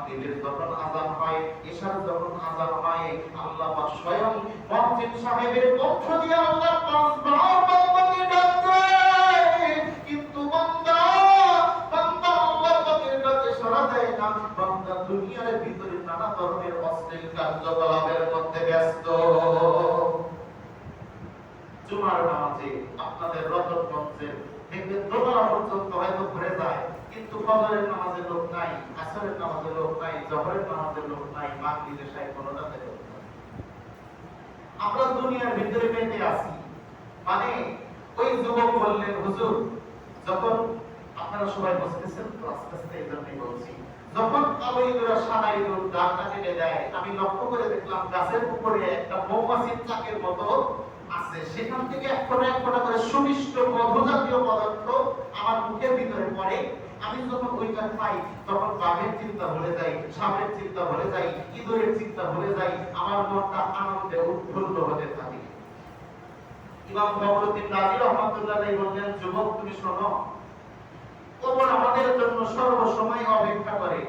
মাগরিবের যখন আযান হয়, ইশার যখন আযান হয়, আল্লাহ পাক স্বয়ং মুয়াজ্জিন সাহেবের পক্ষ দিয়ে আল্লাহ পাঁচবার বান্দাকে ডাক দেয়। কিন্তু বান্দা আল্লাহর পাকের ডাকে সাড়া দেয় না। বান্দা দুনিয়ার ভিতরে নানা ধরনের অশ্লীল কার্যকলাপের মধ্যে ব্যস্ত। জুমার নামাজে আপনাদের রজতগঞ্জের দেখবেন দোতলা পর্যন্ত হয়তো ভরে যায়, কিন্তু ফজরের নামাজে লোক নাই, আসরের নামাজে লোক নাই, জোহরের নামাজে লোক নাই, মাগরিবের সাথে কোনোটাতে লোক নাই। আমরা দুনিয়ার ভিতরে বেঁধে আছি। মানে ওই যুবক বললেন, হুজুর যখন আপনারা সবাই বসতেছেন তো আস্তে আস্তে এই জন্যই বলছি, যখন আলো ইঁদুরা সাদা ইঁদুর ডাকটা কেটে দেয়, আমি লক্ষ্য করে দেখলাম গাছের উপরে একটা মৌমাছির চাকের মতো আছে, সেখান থেকে এক ফোঁটা করে সুমিষ্ট মধু জাতীয় পদার্থ আমার মুখের ভিতরে পড়ে। আমি যখন ওইটা খাই তখন বাঘের চিন্তা ভুলে যাই, সাপের চিন্তা ভুলে যাই, ইঁদুরের চিন্তা ভুলে যাই, আমার মনটা আনন্দে উৎফুল্ল হতে থাকে। ইমাম ফখরুদ্দিন রাজি রাহমাতুল্লাহ আলাইহি বললেন, যুবক তুমি শোনো, কবর আমাদের জন্য সর্বসময় অপেক্ষা করে।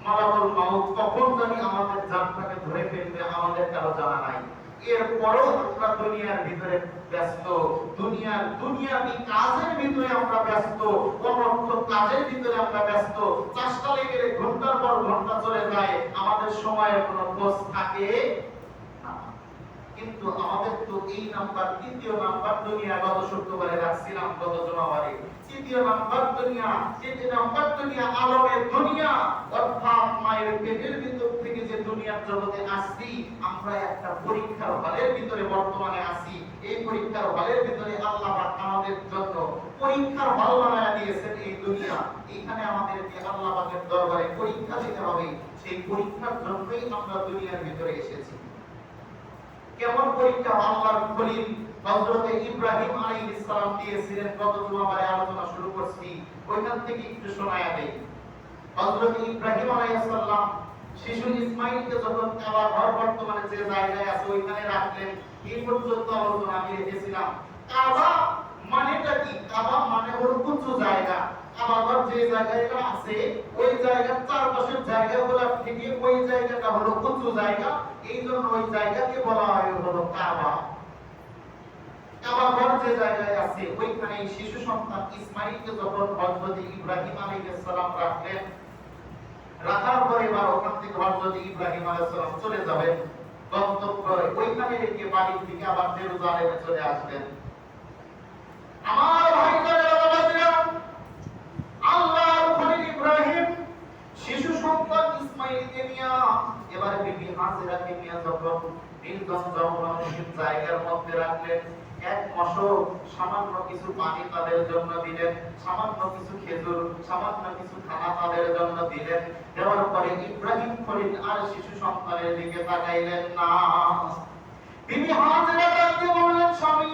মালাকুল মাউত কখন জানি আমাদের জানটাকে ধরে ফেলবে আমাদের কারো জানা নাই। এরপরও আমরা দুনিয়ার ভিতরে ব্যস্ত, দুনিয়াবি কাজের ভিতরে আমরা ব্যস্ত, অনর্থক কাজের ভিতরে আমরা ব্যস্ত। চাষটা লেগে ঘন্টার পর ঘন্টা চলে যায়, আমাদের সময়ের কোনো খোঁজ থাকে না। কিন্তু আমাদের তো এই নাম্বার, তৃতীয় নাম্বার দুনিয়া গত শুক্রবারে রাখছিলাম, গত জুমাবারে তৃতীয় নাম্বার দুনিয়া আলমের দুনিয়া, অর্থাৎ মায়ের পেটের ভিতর থেকে যে দুনিয়ার জগতে আসছি, আমরা একটা পরীক্ষার হলের ভিতরে বর্তমানে আছি। এই পরীক্ষার হলের ভিতরে আল্লাহ পাক আমাদের জন্য পরীক্ষার হল বানায়া দিয়েছেন এই দুনিয়া। এখানে আমাদেরকে আল্লাহ পাকের দরবারে পরীক্ষা দিতে হবে, সেই পরীক্ষার জন্যই আমরা দুনিয়ার ভিতরে এসেছি। কেমন পরীক্ষা আল্লাহর খলিল হযরত ইব্রাহিম আলাইহিস সালাম দিয়েছিলেন, গত জুমাবারে আলোচনা শুরু করছি, ওইখান থেকে একটু শোনায়া দেই। হযরত ইব্রাহিম আলাইহিস সালাম শিশু ইসমাঈলকে যখন কাবা ঘর বর্তমানে যে জায়গায় আছে ওইখানে রাখলেন, এই পর্যন্ত আলোচনা আমি রেখেছিলাম। কাবা মানেটা কি? কাবা মানে হলো উঁচু জায়গা। কাবা ঘর যে জায়গাটা আছে ওই জায়গার চারপাশের জায়গাগুলো থেকে ওই জায়গাটা হলো উঁচু জায়গা, এইজন্য ওই জায়গাকে বলা হয় হলো কাবা। কাবা ঘর যে জায়গায় আছে ওইখানে শিশু সন্তান ইসমাঈলকে যখন হযরত ইব্রাহিম আলাইহিস সালাম রাখলেন, রাখার পরে এবার ওখান থেকে হযরত ইব্রাহিম আলাইহিস সালাম চলে যাবেন গন্তব্যে, ওইখানে রেখে বাড়ি থেকে আবার জেরুজালেমে চলে আসবেন। আমার ভাইরা বাবাজিরা, আল্লাহর খলিল ইব্রাহিম শিশু সন্তান ইসমাঈলকে নিয়ে এবার বিবি হাজেরাকে নিয়ে যখন নির্জন জনমানুষের জায়গার মধ্যে রাখলেন, এক মশক সামান্য কিছু পানি তাদের জন্য দিলেন, সামান্য কিছু খেজুর, সামান্য কিছু খানা তাদের জন্য দিলেন। দেওয়ার পরে ইব্রাহিম খলিল আর শিশু সন্তানের দিকে তাকাইলেন না। বিবি হাজেরা ডাকতে বললেন, স্বামী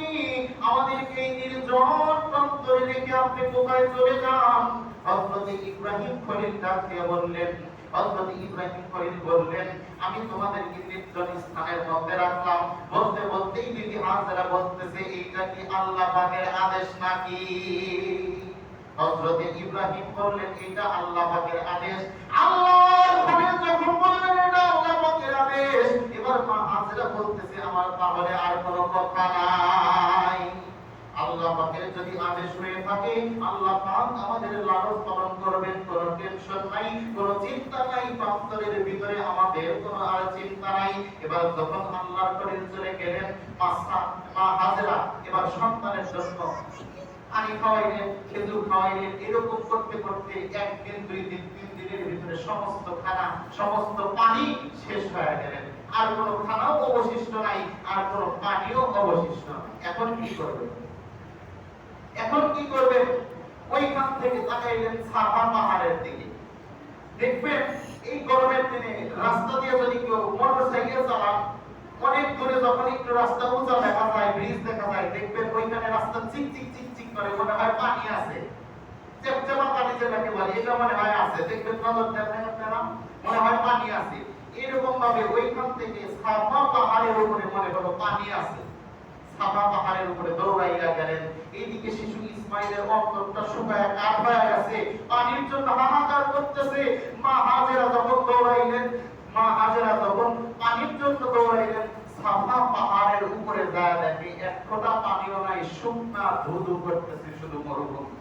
আমাদেরকে এই নির্জন প্রান্তরে রেখে আপনি কোথায় চলে যান? হযরত ইব্রাহিম খলিল ডাকতে বললেন, আমি তোমাদেরকে নির্জন স্থানের মধ্যে রাখলাম। বলতে বলতেই বিবি হাজেরা বলতেছে, এইটা কি আল্লাহ পাকের আদেশ নাকি? হযরত ইব্রাহিম বললেন, এটা আল্লাহ পাকের আদেশ। আল্লাহর খলিল যখন বললেন এটা আল্লাহ পাকের আদেশ, এবার মা হাজেরা বলতেছে, আমার তাহলে আর কোনো কথা নাই। আল্লাহ পাকের যদি আদেশ হয়ে থাকে, আল্লাহ পাক আমাদের লালন পালন করবেন, কোনো টেনশন নাই, কোনো চিন্তা নাই, অন্তরের ভিতরে আমাদের কোনো আর চিন্তা নাই। এবার যখন আল্লাহর খলিল চলে গেলেন, মা হাজেরা এবার সন্তানের জন্য পানি খাওয়াইলেন, খেজুর খাওয়াইলেন। এরকম করতে করতে একদিন, দুই দিন, 3 দিনের ভিতরে সমস্ত খানা, সমস্ত পানি শেষ হয়ে গেলেন। আর কোনো খানাও অবশিষ্ট নাই, আর কোনো পানিও অবশিষ্ট নাই। এখন কি করবেন? ওইখান থেকে তাকাইলেন সাফা পাহাড়ের দিকে। দেখবেন এই গরমের দিনে রাস্তা দিয়ে যদি কেউ মোটরসাইকেল চালান, অনেক দূরে যখন একটু রাস্তা উঁচা দেখা যায়, ব্রিজ দেখা যায়, দেখবেন ওইখানে রাস্তা চিকচিক চিকচিক করে, মনে হয় পানি আছে। চেপচেপা পানি যেটাকে বলে, এটা মনে হয় আছে। দেখবেন নজর দেন আপনারা, মনে হয় পানি আছে। এরকম ভাবে ওইখান থেকে সাফা পাহাড়ের উপরে মনে হলো পানি আছে। সাফা পাহাড়ের উপরে দৌড়াইয়া গেলেন। এইদিকে শিশু ইসমাঈলের অন্তরটা শুকায় কাঠ হয়ে গেছে, পানির জন্য হাহাকার করতেছে। মা হাজেরা যখন মা হাজেরা যখন পানির জন্য দৌড়াইলেন, সাফা পাহাড়ের উপরে যায় দেখে এক ফোঁটা পানিও নাই, শুকনা ধুধু করতেছে শুধু মরুভূমি।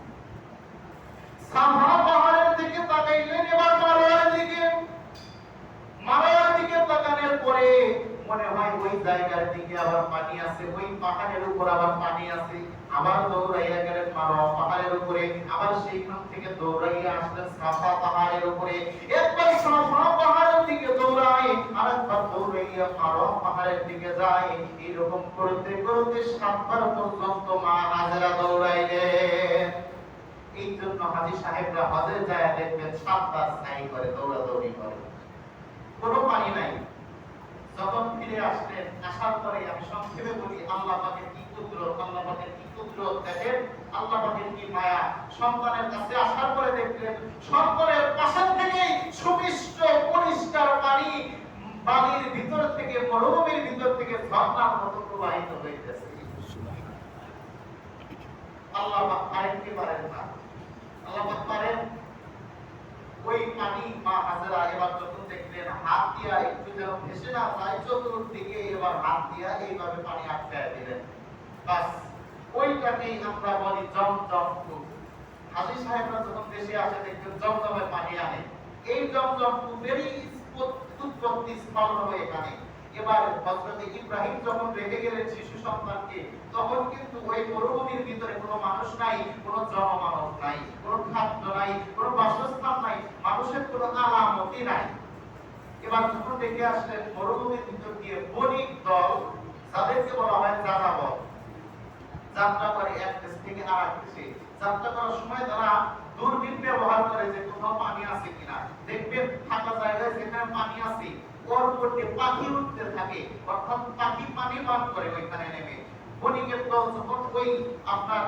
সাফা পাহাড়ের দিকে তাকাইলেন, এবার মারার দিকে তাকানোর পরে মনে হয় ওই জায়গার দিকে আবার পানি আছে, ওই পাহাড়ের উপর আবার পানি আছে। আবার দৌড়াইয়া গেলেন মারোয়া পাহাড়ের উপরে, আবার সেইখান থেকে দৌড়াইয়া আসলেন সাফা পাহাড়ের উপরে। একবার সাফা পাহাড়ের দিকে দৌড়ায়, আরেকবার দৌড়াইয়া মারোয়া পাহাড়ের দিকে যায়। এরকম করতে করতে 7 বার পর্যন্ত মা হাজেরা দৌড়াইলেন। এই জন্য হাজী সাহেবরা হজে যায় দেখবেন 7 বার সাই করে, দৌড়াদৌড়ি করে, কোনো পানি নাই। যখন ফিরে আসলেন, আসার পরে আমি সংক্ষেপে বলি আল্লাহ পাকের কি কুদরত, আল্লাহ পাকের কি কুদরত দেখেন, আল্লাহ পাকের কি মায়া। সন্তানের কাছে আসার পরে দেখলেন সন্তানের পাশে থেকেই সুমিষ্ট পরিষ্কার পানি বালির ভিতর থেকে, মরুভূমির ভিতর থেকে ঝর্ণার মতো প্রবাহিত হইতেছে। আল্লাহ পাক পারেন কি পারেন না? আল্লাহ পাক পারেন। ওই পানি মা হাজেরা এবার যখন দেখলেন হাত দিয়া একটু যেন ভেসে না যায় চতুর্দিকে, এবার হাত দিয়া এইভাবে পানি আটকায় দিলেন। বাস ওইটাকেই আমরা বলি জমজম কূপ। হাজী সাহেবরা যখন দেশে আসে দেখবেন জমজমের পানি আনে, এই জমজম কূপেরই উৎপত্তি স্থল হলো এখানে। এবার হযরত ইব্রাহিম যখন রেখে গেলেন শিশু সন্তানকে, তখন কিন্তু ওই মরুভূমির ভিতরে কোনো মানুষ নাই, কোনো জনমানব নাই, কোনো খাদ্য নাই, কোনো বাসস্থান নাই, মানুষের কোনো আলামতই নাই। এবার যখন দেখে আসলেন মরুভূমির ভিতর দিয়ে বণিক দল, যাদেরকে বলা হয় যাযাবর, যাত্রা করে এক দেশ থেকে আরেক দেশে। যাত্রা করার সময় তারা দূরবীন ব্যবহার করে যে কোথাও পানি আছে কিনা। দেখবেন ফাঁকা জায়গায় যেখানে পানি আছে ওর উপর দিয়ে পাখি উঠতে থাকে, অর্থাৎ পাখি পানি পান করে ওইখানে নেমে। বণিকের দল যখন ওই আপনার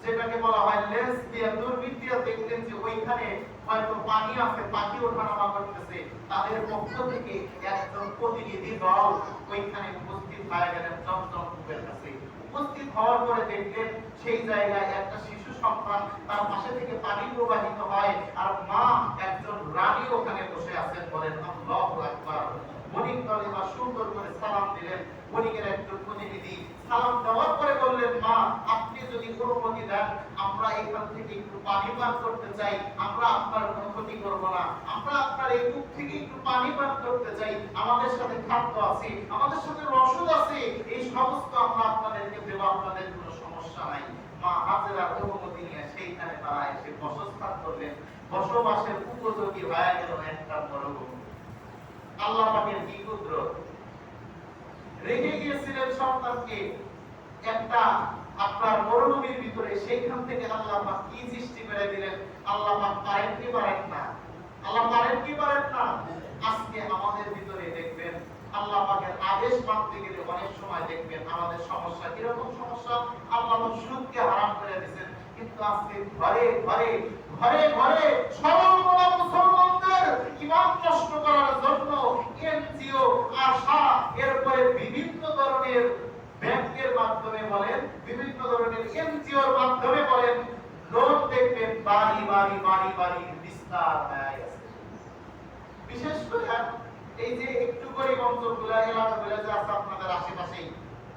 যেটাকে বলা হয় লেন্স দিয়ে, দূরবীন দিয়ে দেখলেন যে ওইখানে হয়তো পানি আছে, পাখি ওঠানামা করতেছে, তাদের পক্ষ থেকে একজন প্রতিনিধি দল ওইখানে উপস্থিত হয়ে গেলেন জমজম কূপের কাছে। উপস্থিত হওয়ার পরে দেখলেন সেই জায়গায় একটা শিশু সন্তান, তার পাশে থেকে পানি প্রবাহিত হয়, আর মা একজন রানী ওখানে বসে আছেন। বলেন আল্লাহু আকবার। বণিক দল এবার সুন্দর করে সালাম দিলেন। বণিকের একজন প্রতিনিধি সালাম দেওয়ার পরে বললেন, মা আপনি যদি অনুমতি দেন আমরা এখান থেকে একটু পানি পান করতে চাই, আমরা আপনার কোনো ক্ষতি করব না, আমরা আপনার এই কূপ থেকে একটু পানি পান করতে চাই, আমাদের সাথে খাদ্য আছে, আমাদের সাথে রসদ আছে, এই সমস্ত আমরা আপনাদেরকে দেব, আপনাদের কোনো সমস্যা নাই। মা হাজেরা অনুমতি নিয়ে সেইখানে তারা এসে বসস্থান করলেন। বসবাসের উপযোগী হয়ে গেল একটা মরুভূমি। আল্লাহ পাকের কি কুদরত! রেখে গিয়েছিলেন সন্তানকে একটা আপনার মরুভূমির ভিতরে, সেইখান থেকে আল্লাহ পাক কি সৃষ্টি করে দিলেন। আল্লাহ পাক পারেন কি পারেন না? আল্লাহ পারেন কি পারেন না? আজকে আমাদের ভিতরে দেখবেন আল্লাহ পাকের আদেশ মানতে গেলে অনেক সময় দেখবেন আমাদের সমস্যা। কিরকম সমস্যা? আল্লাহ পাক সুদকে হারাম করে দিয়েছেন, কিন্তু আজকে ঘরে ঘরে ঘরে ঘরে সর্বমোটা মুসলমানদের ঈমান নষ্ট করার জন্য এনজিও, আশা, এরপরে বিভিন্ন ধরনের ব্যাংকের মাধ্যমে বলেন, বিভিন্ন ধরনের এনজিওর মাধ্যমে বলেন, লোক দেখবেন বাড়ি বাড়ি বাড়ি বাড়ি বিস্তার হয়ে গেছে। বিশেষ করে এই যে একটু গরিব অঞ্চলগুলো, এলাকাগুলো যে আছে আপনাদের আশেপাশেই,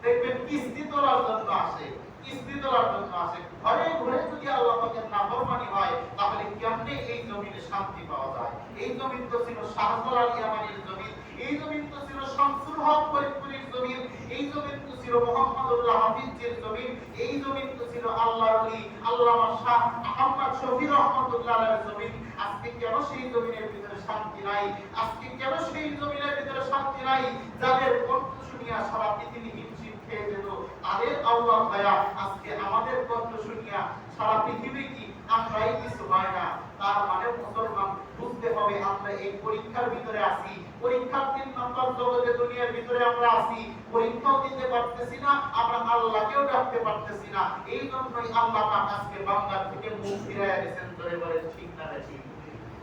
দেখবেন কিস্তি তোলার জন্য আসে, কিস্তি তোলার জন্য আসে। ঘরে ঘরে যদি আল্লাহ পাকের নাফরমানি হয়, তাহলে কেমনে এই জমিনে শান্তি পাওয়া যায়? এই জমিন তো ছিল শাহজালাল ইয়ামানির জমিন, এই জমিন তো ছিল শামসুল হক ফরিদপুরের জমিন, এই জমিন তো ছিল মুহাম্মদুল্লাহ হাফিজের জমিন, এই জমিন তো ছিল আল্লাহর ওলি আল্লামা শাহ আহমদ শফি রহমাতুল্লাহর জমিন। আজকে কেন সেই জমিনের ভিতরে শান্তি নাই? আজকে কেন সেই জমিনের ভিতরে শান্তি নাই? যাদের কণ্ঠ শুনিয়া সারা পৃথিবী হিমশিম খেয়ে যেত, তাদের আল্লাহ দয়া আজকে আমাদের কণ্ঠ শুনিয়া সারা পৃথিবী কি আমরাই কিছু হয় না? তার মানে মুসলমান বুঝতে হবে আমরা এই পরীক্ষার ভিতরে আছি, পরীক্ষার 3 নম্বর জগতে দুনিয়ার ভিতরে আমরা আছি, পরীক্ষাও দিতে পারতেছি না, আমরা আল্লাহকেও ডাকতে পারতেছি না। এই জন্যই আল্লাহ পাক আজকে বান্দার থেকে মুখ ফিরাইয়া দিয়েছেন। ধরে বলে ঠিক না ঠিক?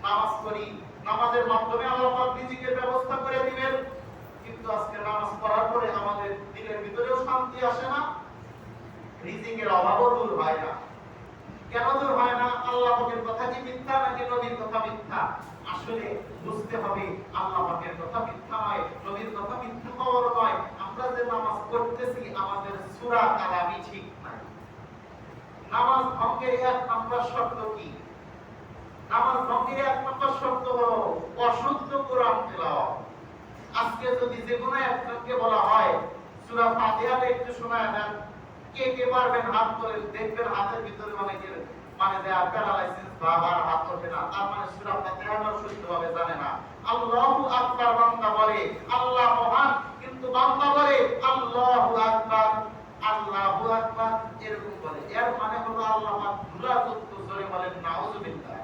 নামাজ পড়ি, নামাজের মাধ্যমে আল্লাহ পাক রিজিকের ব্যবস্থা করে দিবেন, কিন্তু আজকে নামাজ পড়ার পরে আমাদের দিলের ভিতরেও শান্তি আসে না, রিজিকের অভাবও দূর হয় না। কেন দূর হয় না? আল্লাহ পাকের কথা কি মিথ্যা নাকি নবীর কথা মিথ্যা? আসলে আসলে বুঝতে হবে আল্লাহ পাকের কথা মিথ্যা নয়, নবীর কথা মিথ্যা খবর নয়। আমরা যে নামাজ পড়তেছি আমাদের সূরা কালামই ঠিক নাই। নামাজ ভঙ্গের এক নম্বর শর্ত কি? নামাজ ভঙ্গের এক নম্বর শর্ত হলো অশুদ্ধ কোরআন তেলাওয়াত। আজকে যদি যে কোনো একজনকে বলা হয় সূরা ফাতিহাটা একটু শোনায় দেন, কে কে পারবেন হাত তোলেন, দেখবেন হাতের ভিতরে অনেকের মানে যে প্যারালাইসিস বাবার হাত ওঠে না, তার মানে সূরা ফাতিহাটা শুদ্ধভাবে জানে না। আল্লাহু আকবার বান্দা বলে আল্লাহ মহান, কিন্তু বান্দা বলে আল্লাহু আকবার, আল্লাহু আকবার এরকম বলে। এর মানে হলো আল্লাহ পাক ধুলাযুক্ত, জোরে বলেন নাউযুবিল্লাহ।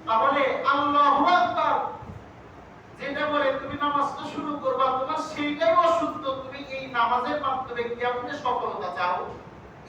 তাহলে আল্লাহু আকবার যেটা বলে তুমি নামাজটা শুরু করবা, তোমার সেইটাই অশুদ্ধ। তুমি এই নামাজের মাধ্যমে কেমনে সফলতা চাও?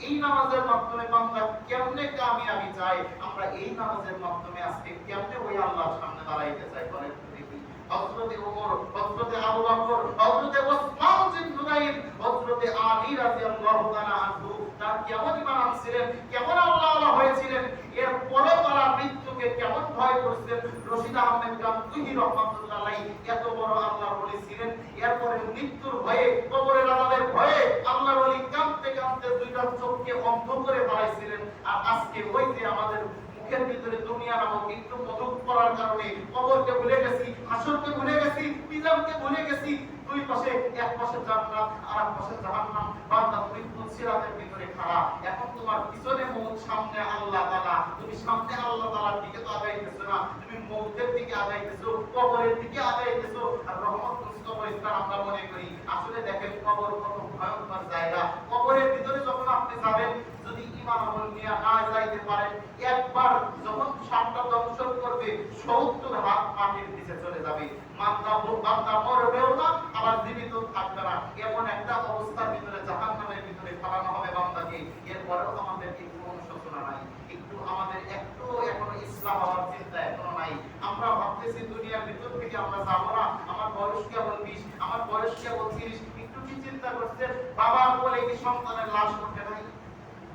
এই নামাজের মাধ্যমে বান্দা কেমনে কামিয়াবি চায়? আমরা এই নামাজের মাধ্যমে আজকে কেমনে ওই আল্লাহর সামনে দাঁড়াইতে চাই বলেন দেখি। হযরতে ওমর, হযরতে আবু বকর, হযরতে ওসমান বিন হুনাইন, হযরতে আলী রাদিয়াল্লাহু তাআলা আনহু তার কেমন ঈমান ছিলেন, কেমন আল্লাহওয়ালা হয়েছিলেন, এরপরে তারা মৃত্যুকে কেমন ভয় করছেন। রশিদ আহমেদ গাঙ্গুহি রাহমাতুল্লাহ আলাইহি এত বড় আল্লাহর ওলি ছিলেন, এরপরে মৃত্যুর ভয়ে, কবরের আযাবের ভয়ে আল্লাহর ওলি কাঁদতে কাঁদতে দুইটা চোখকে অন্ধ করে বাড়াইছিলেন। আর আজকে ওই যে আমাদের মুখের ভিতরে দুনিয়া নামক একটু মধুক পড়ার কারণে কবরকে ভুলে গেছি, হাসরকে ভুলে গেছি, মিজানকে ভুলে গেছি। দুই পাশে, এক পাশে জান্নাত আর এক পাশে জাহান্নাম। বান্দা তুমি সিরাতের ভিতরে খাড়া, এখন তোমার পিছনে মউত, সামনে আল্লাহ তাআলা। তুমি সামনে আল্লাহ তাআলার দিকে তো আগাইতেছো না, তুমি মউতের দিকে আগাইতেছো, কবরের দিকে আগাইতেছো। আর রহমতুল কবরস্থান আমরা মনে করি, আসলে দেখেন কবর কত ভয়ঙ্কর জায়গা। কবরের ভিতরে যখন আপনি যাবেন, যদি ঈমান আমল নিয়ে না যাইতে পারেন, একবার যখন সাপটা দংশন করবে ৭০ হাত মাটির নিচে চলে যাবে। বান্দা মরবেও না, আবার জীবিত থাকবে না। এমন একটা অবস্থার ভিতরে জাহান্নামের ভিতরে ফেলানো হবে বান্দাকে। এরপরেও আমাদের একটু অনুশোচনা নাই, একটু আমাদের একটু এখনো ইসলাম হওয়ার চিন্তা এখনো নাই। আমরা ভাবতেছি দুনিয়ার ভিতর থেকে আমরা যাবো না। আমার বয়স কেবল ২০, আমার বয়স কেবল ৩০। একটু কি চিন্তা করছেন? বাবার কোলে কি সন্তানের লাশ ওঠে নাই?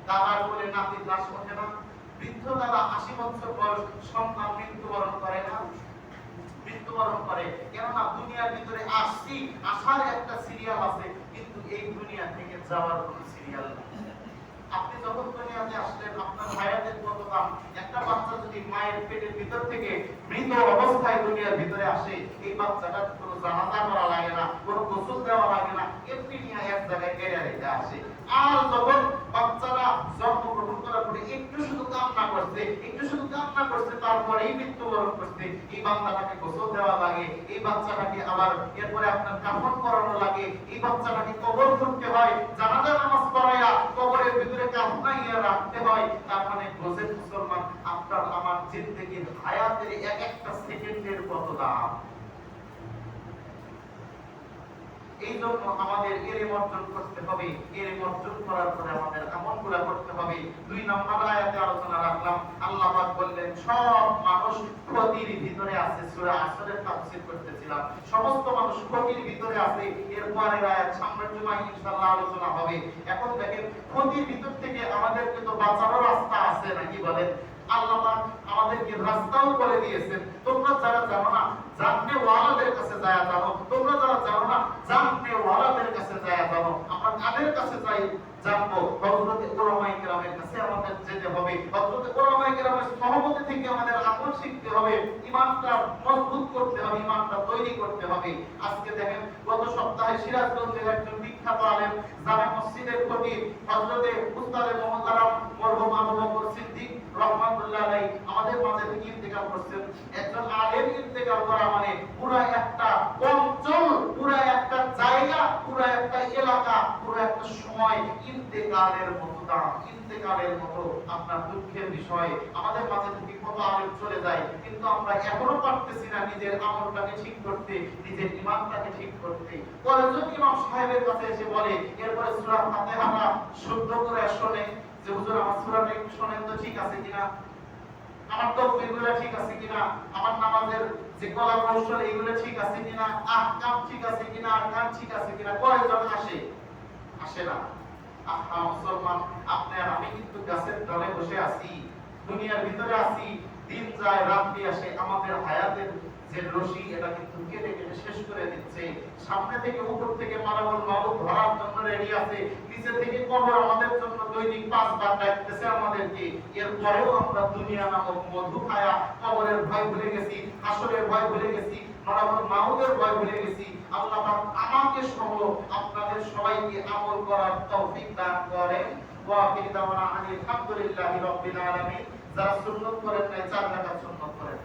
দাদার কোলে নাতির লাশ ওঠে না? বৃদ্ধ দাদা ৮০ বছর বয়স, সন্তান মৃত্যুবরণ করে না? মৃত্যুবরণ করে। কেননা দুনিয়ার ভিতরে আসছি, আসার একটা সিরিয়াল আছে, কিন্তু এই দুনিয়া থেকে যাওয়ার কোনো সিরিয়াল নেই। আপনি যখন দুনিয়াতে আসলেন, আপনার হায়াতের কত দাম। একটা বাচ্চা যদি মায়ের পেটের ভিতর থেকে মৃত অবস্থায় দুনিয়ার ভিতরে আসে, এই বাচ্চাটার কোনো জানাজা করা লাগে না, কোনো গোসল দেওয়া লাগে না, এমনি নিয়ে এক জায়গায় গেড়ে রেখে আসে। আর যখন বাচ্চারা জন্মগ্রহণ করার পরে একটু শুধু কান্না করছে, একটু শুধু কান্না করছে, তারপরেই মৃত্যুবরণ করছে, এই বাচ্চাটাকে গোসল দেওয়া লাগে, এই বাচ্চাটাকে আবার এরপরে আপনার কাফন করানো লাগে, এই বাচ্চাটাকে কবর খুঁড়তে হয়, জানাজা নামাজ পড়াইয়া কবরের ভিতরে কাফনাইয়া রাখতে হয়। তার মানে বোঝেন মুসলমান, আপনার আমার জিন্দেগির হায়াতের এক একটা সেকেন্ডের কত দাম। এই জন্য আমাদের এর অর্জন করতে হবে। এর অর্জন করার পরে আমাদের আমলগুলো করতে হবে। ২ নম্বর আয়াতে আলোচনা রাখলাম, আল্লাহ পাক বললেন সব মানুষ ক্ষতির ভিতরে আছে। সূরা আসরের তাফসীর করতেছিলাম, সমস্ত মানুষ ক্ষতির ভিতরে আছে। এরপরের আয়াত সামনের জুমায় ইনশাআল্লাহ আলোচনা হবে। এখন দেখেন, ক্ষতির ভিতর থেকে আমাদেরকে তো বাঁচানোর রাস্তা আছে নাকি বলেন? আল্লাহ পাক আমাদেরকে রাস্তাও বলে দিয়েছেন। তোমরা যারা জানো না, জাননে ওয়ালাদের কাছে যায় জানো। তোমরা যারা জানো না, জাননে ওয়ালাদের কাছে যায় জানো। আমরা কাদের কাছে যাই জানবো? হযরতে উলামায়ে কেরামের কাছে আমাদের যেতে হবে। হযরতে উলামায়ে কেরামের সহমত থেকে আমাদের আমল শিখতে হবে, ঈমানটা মজবুত করতে হবে, ঈমানটা তৈরি করতে হবে। আজকে দেখেন, গত সপ্তাহে সিরাজগঞ্জের একজন বিখ্যাত আলেম, জামে মসজিদের খতিব হযরতে উস্তাদে মুহতারাম মরহুম আবু বকর সিদ্দিক রাহমাতুল্লাহ আলাইহি আমাদের মাঝে থেকে ইন্তেকাল করছেন। একজন আলেম ইন্তেকাল করা মানে পুরো একটা অঞ্চল, পুরো একটা জায়গা, পুরো একটা এলাকা, পুরো একটা সময় ইন্তেকালের মতো দাম, ইন্তেকালের মতো আপনার দুঃখের বিষয়। আমাদের মাঝে থেকে কত আলেম চলে যায়, কিন্তু আমরা এখনো পারতেছি না নিজের আমলটাকে ঠিক করতে, নিজের ঈমানটাকে ঠিক করতে। কয়েকজন ইমাম সাহেবের কাছে এসে বলে, এরপরে সূরা ফাতিহাটা শুদ্ধ করে শোনে যে হুজুর আমার সূরাটা একটু শোনেন তো, ঠিক আছে কিনা, আমার তাকবীরগুলো ঠিক আছে কিনা, আমার নামাজের যে কলা কৌশল এগুলো ঠিক আছে কিনা, আহকাম ঠিক আছে কিনা, আরকান ঠিক আছে কিনা। কয়েকজন আসে না। আহা মুসলমান, আপনি আর আমি কিন্তু গাছের তলে বসে আছি, দুনিয়ার ভিতরে আছি, দিন যায় রাত্রি আসে, আমাদের হায়াতের যে রশি এটা কিন্তু কেটে কেটে শেষ করে দিচ্ছে। সামনে থেকে উপর থেকে মালাকুল মাউত ধরার জন্য রেডি আছে, নিচে থেকে কবর আমাদের জন্য দৈনিক 5 বার ডাকতেছে আমাদেরকে। এরপরেও আমরা দুনিয়া নামক মধু খায়া কবরের ভয় ভুলে গেছি, হাসরের ভয় ভুলে গেছি, মালাকুল মাউতের ভয় ভুলে গেছি। আল্লাহ পাক আমাকে সহ আপনাদের সবাইকে আমল করার তৌফিক দান করেন। ওয়া আখির দাওয়ানা আলহামদুলিল্লাহি রাব্বিল আলামিন। যারা সুন্নাত করেন নাই 4 রাকাত সুন্নাত করেন।